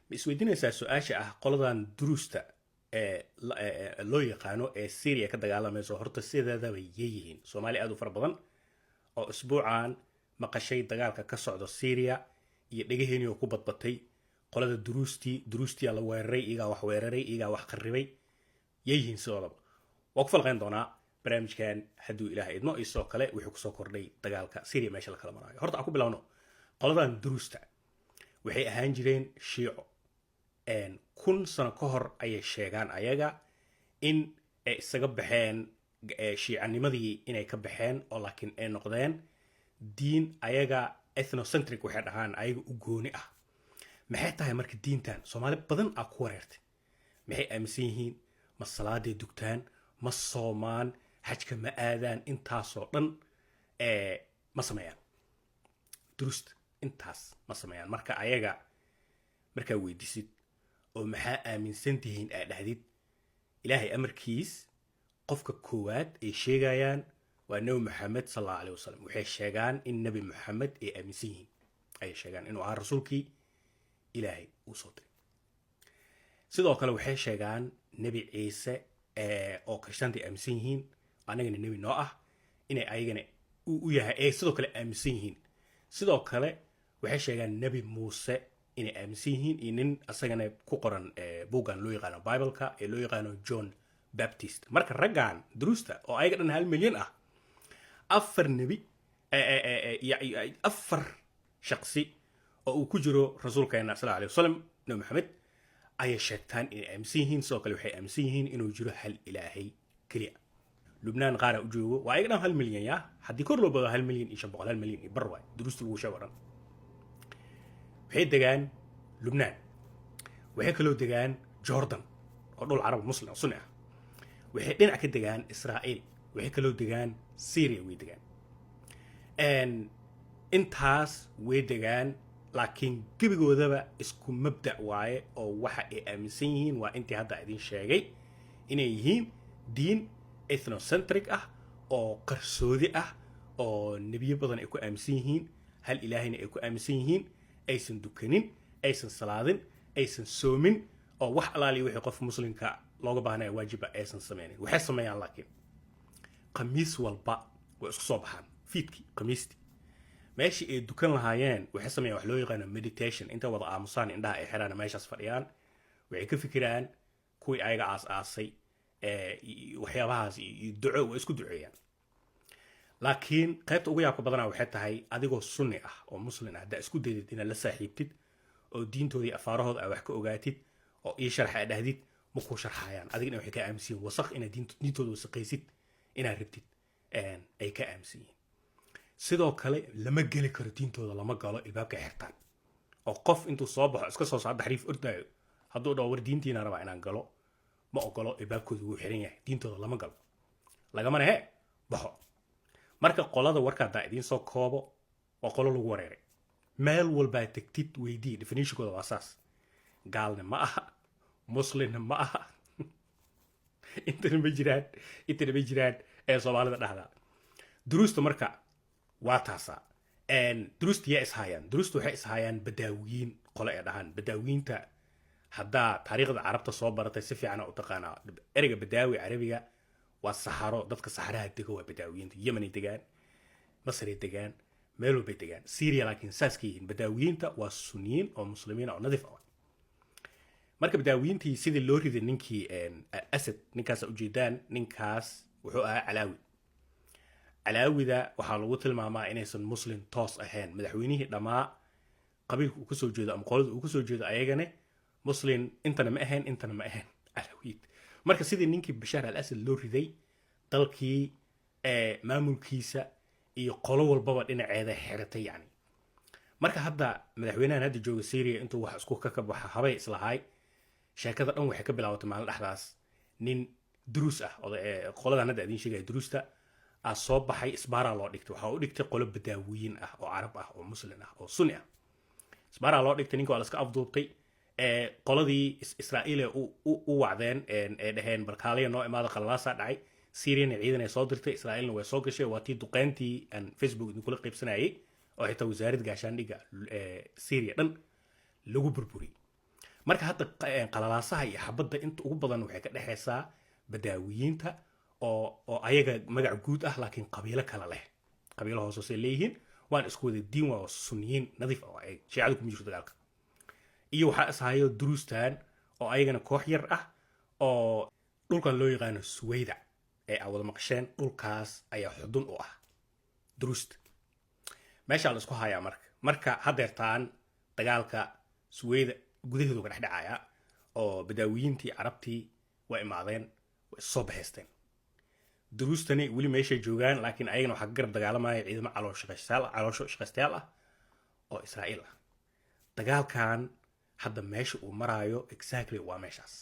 ma isweydiinaysaa su-aasha ah qoladan duruusta loo yaqaano ee syria ka dagaalamayso horta sideedaba yeeyihiin soomaali aad u fara badan oo isbuucan maqashay dagaalka ka socda syria iyo dhegaheenii oo ku badbatay qolada duruustii la weeraray iyagaa wax weeraray iyagaa wax qarribay yeeyihiin sidoodaba waa ku falqayn doonaa barnaamijkan hadduu ilaaha idmo iyo sidoo kale wuxuu kusoo kordhay dagaalka syria meesha la kala maraayo horta aan ku bilowno qoladan duruusta waxay ahaan jireen shiico 1000 sano ka hor ayay sheegaan ayaga in ay isaga baxeen shiicanimadii inay ka baxeen oo laakiin ay noqdeen diin ayaga ethnocentric waxay dhahaan ayaga u gooni ah maxay tahay marka diintan soomaali badan aa ku wareertay maxay aaminsan yihiin ma salaaday dugtaan ma soomaan xajka ma aadaan intaasoo dhan ma sameeyaan durusta intaas ma sameeyaan marka ayaga markaa weydiisid oo maxaa aaminsan tihiin aa dhahdid ilaahay amarkiis qofka koowaad ay sheegayaan waa nebi maxamed sallallahu alayhi wasallam waxay sheegaan in nebi maxamed ay aaminsan yihiin ay sheegaan inuu ahaa rasuulkii ilaahay uu soo diray sidoo kale waxay sheegaan nebi ciise oo kirishtaantii aaminsan yihiin anagana nebi noo ah inay ayagana u yahay ay sidoo kale aaminsan yihiin sidoo kale waxay sheegaan nebi muuse inay aaminsan yihiin iyo nin asagana ku qoran buuggan loo yaqaano bibleka ee loo yaqaano john baptist marka raggan duruusta oo ayaga dhan 1 milyan ah 4 nebi 4 shaqsi oo uu ku jiro rasuulkeena sallallahu alayhi wasallam nabi maxamed ayay sheegtaan inay aaminsan yihiin sidoo kale waxay aaminsan yihiin inuu jiro hal ilaahay kaliya lubnaan qaara u joogo waa ayaga dhan 1 milyan ya haddii kor loo bado 1 milyan iyo 500 1 milyan iyo bar waay duruusta lagu sheego dhan waxay degaan lubnaan waxay kaloo degaan jordan oo dhul carab muslim sunni ah waxay dhinac ka degaan israa'iil waxay kaloo degaan syria way degaan intaas way degaan laakiin gebigoodaba isku mabda' waaye oo waxa ay aaminsan yihiin waa intii hadda idin sheegay inay yihiin diin ethnocentric ah oo qarsoodi ah oo nebiyo badan ay ku aaminsan yihiin hal ilaahayna ay ku aaminsan yihiin aysan dukanin aysan salaadin aysan soomin oo wax alaali wixii qof muslimka looga baahnaya waajiba aysan sameynin waxay sameeyaan laakiin khamiis walba way isku soo baxaan fiidkii khamiistii meeshii ay dukan lahaayeen waxay sameeyaan wax loo yaqaano meditation inta wada aamusaan indhaha ay xiraan meeshaas fadhiyaan waxay ka fikiraan kuwii ayaga aas-aasay waxyaabahaas iyo duco way isku duceeyaan laakiin qaybta ugu yaabka badanaa waxay tahay adigoo sunni ah oo muslim ah haddaa isku daydid inaad la saaxiibtid oo diintoodii afaarahooda aa wax ka ogaatid oo ii sharxa aad dhahdid ma kuu sharxayaan adigna waxay ka aaminsan yihin wasaq inaad diintooda wasaqaysid inaad rabtid ay ka aaminsan yihiin sidoo kale lama geli karo diintooda lama galo ilbaabka xirtaan oo qof intuu soo baxo iska soo saada xariif ordaayo hadduu dhaho war diintiina rabaa inaan galo ma ogolo ilbaabkooda wuu xiran yahay diintooda lama galo lagamana baxo marka qolada warkaadaa idiin soo koobo waa qolo lagu wareeray meel walbaa tegtid weydii definitionkooda waa saas gaalna ma aha muslimna ma aha intana ma jiraan ee soomaalida dhahdaa duruusta marka waa taasaa duruusta yaa ishaayaan duruusta waxay ishaayaan badaawiyiin qole ee dhahaan badaawiyiinta haddaa taariikhda carabta soo baratay si fiicana u taqaanaa ereyga badaawi carabiga waa saxaro dadka saxaraha dego waa badaawiyiinta yemenay degaan masray degaan meel walbay degaan syria laakiin saas ka yihiin badaawiyiinta waa sunniyiin oo muslimiin oo nadiif ah marka badaawiyiintii sidii loo riday ninkii asad ninkaas ujeedaan ninkaas wuxuu ahaa calaawida waxaa lagu tilmaamaa inaysan muslim toos ahayn madaxweynihii dhammaa qabiilka uu kasoo jeedo ama qolada uu kasoo jeedo ayagane muslim intana ma ahayn calaawiyid marka sidii ninkii bashaar al asad loo riday dalkii maamulkiisa iyo qolo walbaba dhinaceeda xiratay yani marka hadda madaxweynahan hadda jooga syria intuu wax isku ka baxa habay islahay sheekada dhan waxay ka bilaabatay maalin dhexdaas nin duruus ah qoladan hadda idiin sheegaya duruusta soo baxay isbaaraa loo dhigtay waxaa u dhigtay qolo badaawiyiin ah oo carab ah oo muslim ah oo sunni ah isbaaraa loo dhigtay ninka waa laska afduubtay qoladii israa'iil u wacdeen ee dhaheen barkaaliya noo imaada qalalaasaa dhacay syriana ciidan ay soo dirtay israa'iilna way soo gashay waa tii duqeyntii aan facebook idinkula qaybsanayay oo xitaa wasaaradda gaashaandhigga syria dhan lagu burburiyey marka hadda qalalaasaha iyo xabadda inta ugu badan waxay ka dhexaysaa badaawiyiinta oo ayaga magac guud ah laakiin qabiilo kale leh, qabiilo hoosey leeyihiin, waan isku wada diin, waa sunniyiin nadiif oo ay shiicadu kuma jirto dagaalka. iyo waxaa ishayo duruustan oo ayagana koox yar ah oo dhulkan loo yaqaano Suwayda ee aad wada maqasheen, dhulkaas ayaa xudun u ah duruusta. meesha la isku hayaa marka hadeertaan dagaalka Suwayda gudaheedu ka dhexdhacaya oo badaawiyiintii carabtii way imaadeen, way soo baxeysteen. duruustani weli meeshay joogaan, laakiin ayagana waxaa garab dagaalamaya ciidamo caloosho shaqaystayaal ah oo Israa'iil ah. dagaalkan hadda meesha uu maraayo exactly waa meeshaas.